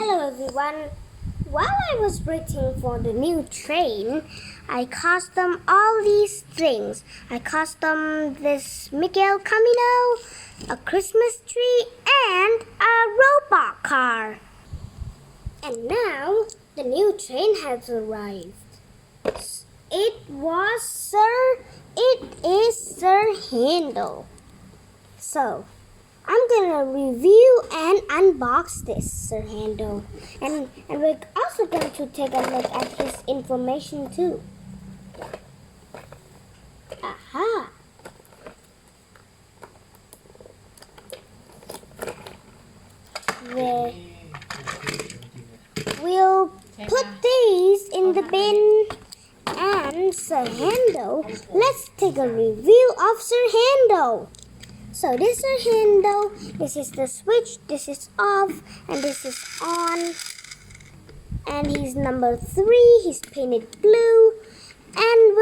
Hello everyone. While I was waiting for the new train, I custom all these things. I custom this Miguel Camino, a Christmas tree, and a robot car. And now the new train has arrived. It is Sir Handel. So, I'm gonna review and unbox this Sir Handel, and we're also going to take a look at his information too. Aha! We'll put these in the bin. And Sir Handel, let's take a review of Sir Handel. So this Sir Handel, this is the switch, this is off, and this is on. And he's number 3, he's painted blue. And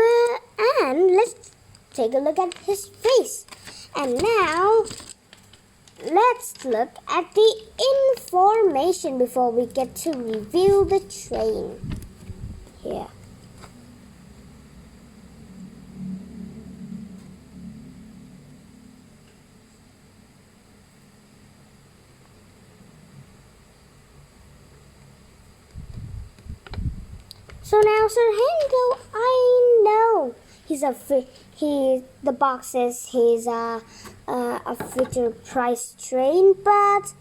let's take a look at his face. And now, let's look at the information before we get to review the train. Here. So now Sir Handel, I know the box says he's a Fisher Price train, but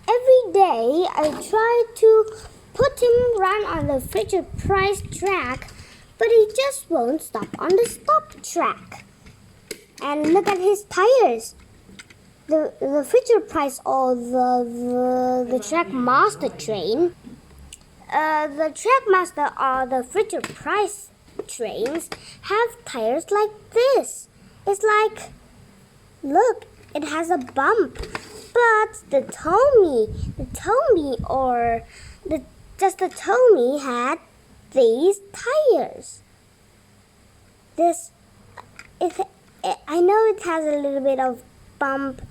every day I try to put him run on the Fisher Price track, but he just won't stop on the stop track. And look at his tires. The Fisher Price or the Track Master train. The Trackmaster or the Fisher Price trains have tires like this. It's like, look, it has a bump. But the Tomy had these tires. I know it has a little bit of bump,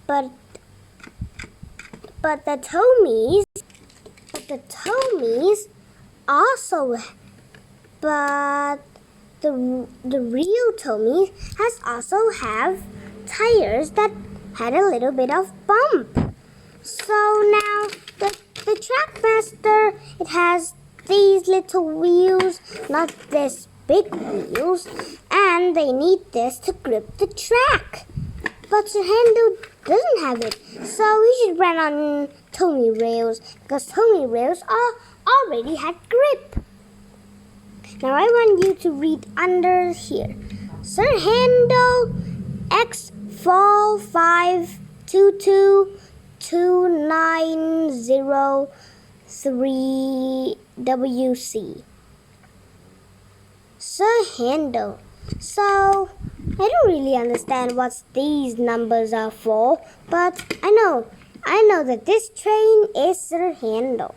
but the Tomys also, but the real Tomys has also have tires that had a little bit of bump. So now the Trackmaster, it has these little wheels, not this big wheels, and they need this to grip the track. But Sir Handel doesn't have it, so we should run on Tomy rails, because Tomy rails already had grip. Now I want you to read under here. Sir Handel X452222903WC. Sir Handel. So, I don't really understand what these numbers are for, but I know that this train is Sir Handel.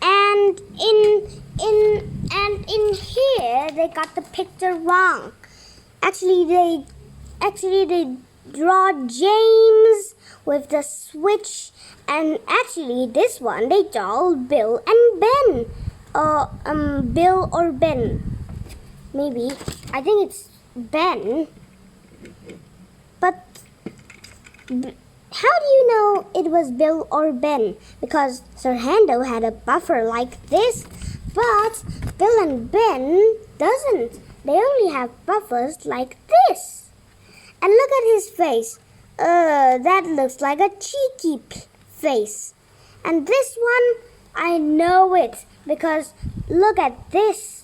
And in here they got the picture wrong. Actually they draw James with the switch, and actually this one they draw Bill and Ben. Bill or Ben. Maybe. I think it's Ben. But how do you know it was Bill or Ben? Because Sir Handel had a buffer like this, but Bill and Ben doesn't. They only have buffers like this. And look at his face. That looks like a cheeky face. And this one, I know it, because look at this.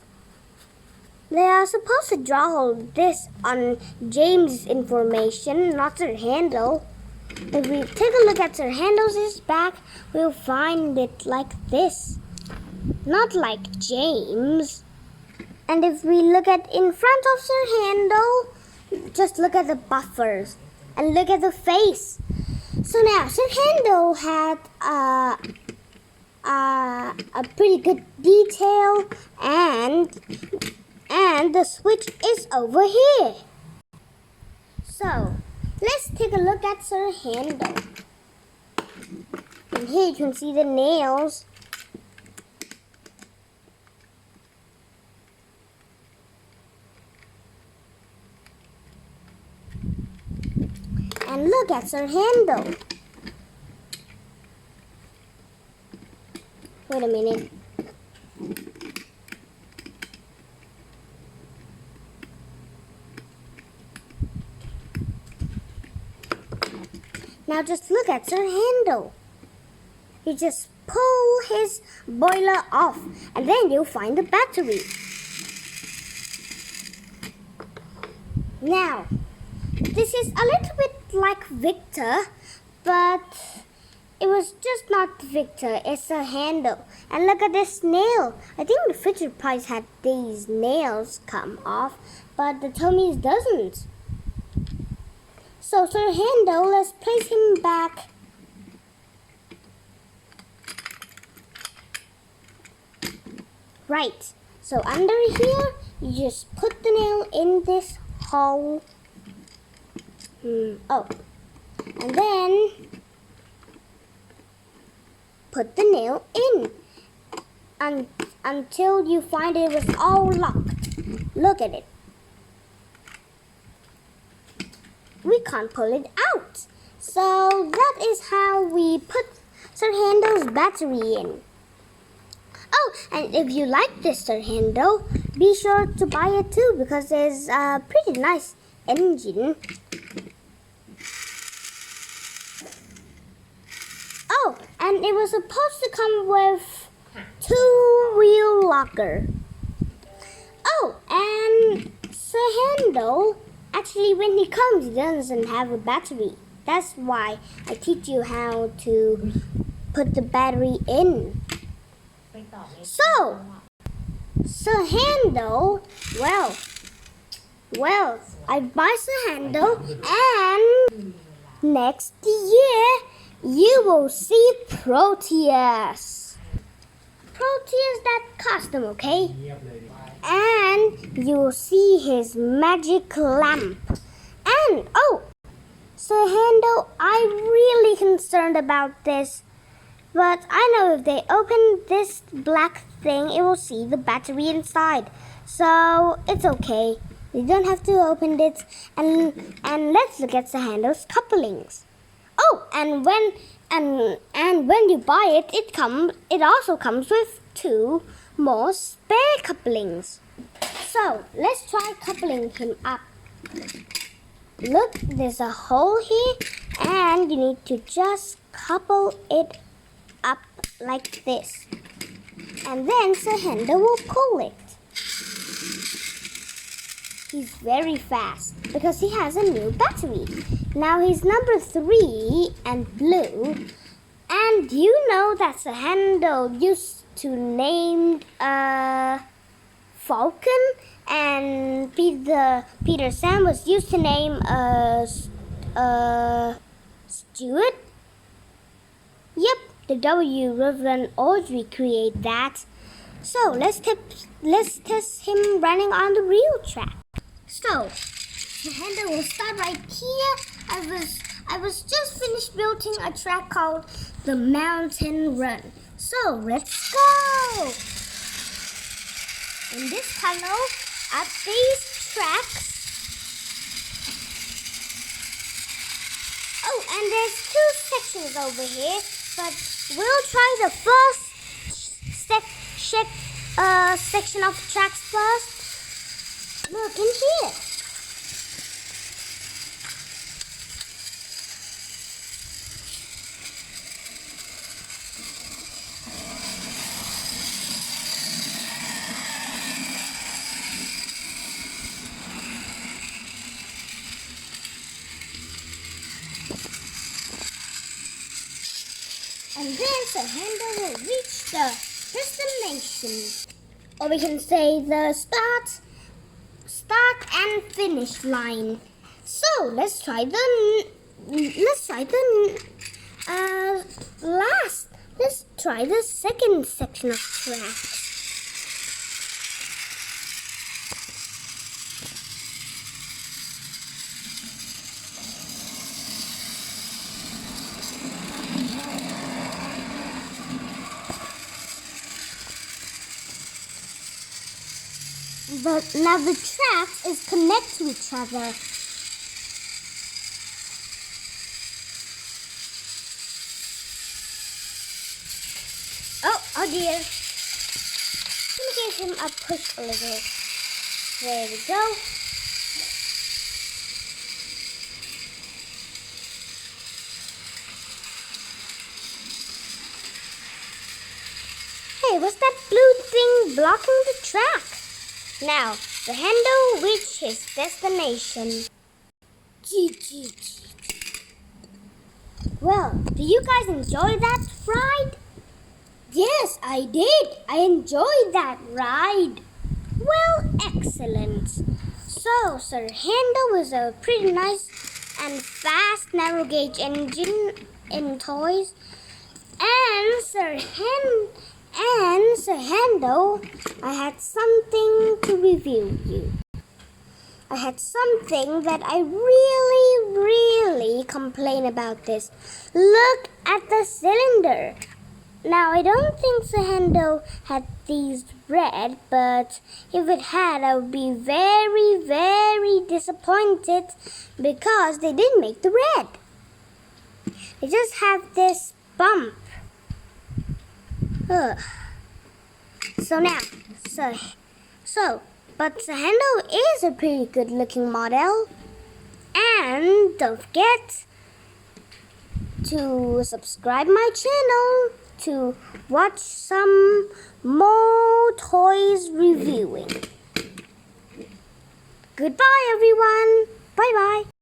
They are supposed to draw this on James' information, not Sir Handel. If we take a look at Sir Handel's back, we'll find it like this, not like James. And if we look at in front of Sir Handel, just look at the buffers and look at the face. So now Sir Handel had a pretty good detail, and the switch is over here. So let's take a look at Sir Handel. And here you can see the nails. And look at her handle. Wait a minute. Now just look at her handle. You just pull his boiler off and then you'll find the battery. Now, this is a little bit like Victor, but it was just not Victor, it's a handle. And look at this nail. I think the Fisher Price had these nails come off, but the Tommy's doesn't. So Sir Handle, let's place him back. Right, so under here, you just put the nail in this hole. Oh, and then put the nail in until you find it was all locked. Look at it. We can't pull it out. So that is how we put Sir Handle's battery in. Oh, and if you like this Sir Handle, be sure to buy it too because there's a pretty nice engine. Oh, and it was supposed to come with 2-wheel locker. Oh, and Sir Handle, actually when he comes, he doesn't have a battery. That's why I teach you how to put the battery in. So, Sir Handle, well, I buy Sir Handle, and next year you will see Proteus. Proteus that costume, okay? And you will see his magic lamp. And, oh, Sir Handle, I'm really concerned about this. But I know if they open this black thing, it will see the battery inside. So it's okay. You don't have to open it. And let's look at the handle's couplings. Oh, and when you buy it, it also comes with 2 more spare couplings. So let's try coupling him up. Look, there's a hole here, and you need to just couple it up like this, and then Sir Handle will pull it. He's very fast because he has a new battery. Now he's number 3 and blue, and you know that Sir Handle used to name Falcon, and Peter Sam was used to name Stuart. Yep. The W. Reverend Audrey create that. So let's test him running on the real track. So the handle will start right here. I was just finished building a track called the Mountain Run. So let's go. In this tunnel, at these tracks. Oh, and there's 2 sections over here, but we'll try the first section of tracks first. Look in here. And then the handle will reach the destination. Or we can say the start and finish line. So let's try the last. Let's try the second section of track. now the tracks is connect to each other. Oh dear. Let me give him a push a little. There we go. Hey, what's that blue thing blocking the track? Now, the handle reached his destination. Well, do you guys enjoy that ride? Yes, I did. I enjoyed that ride. Well, excellent. So, Sir Handle was a pretty nice and fast narrow gauge engine in toys. And Sir Handle, I had something to review you. I had something that I really complain about this. Look at the cylinder. Now, I don't think Sir Handle had these red, but if it had, I would be very disappointed because they didn't make the red. They just have this bump. Ugh. But Sir Handle is a pretty good looking model. And don't forget to subscribe my channel to watch some more toys reviewing. Goodbye everyone. Bye bye.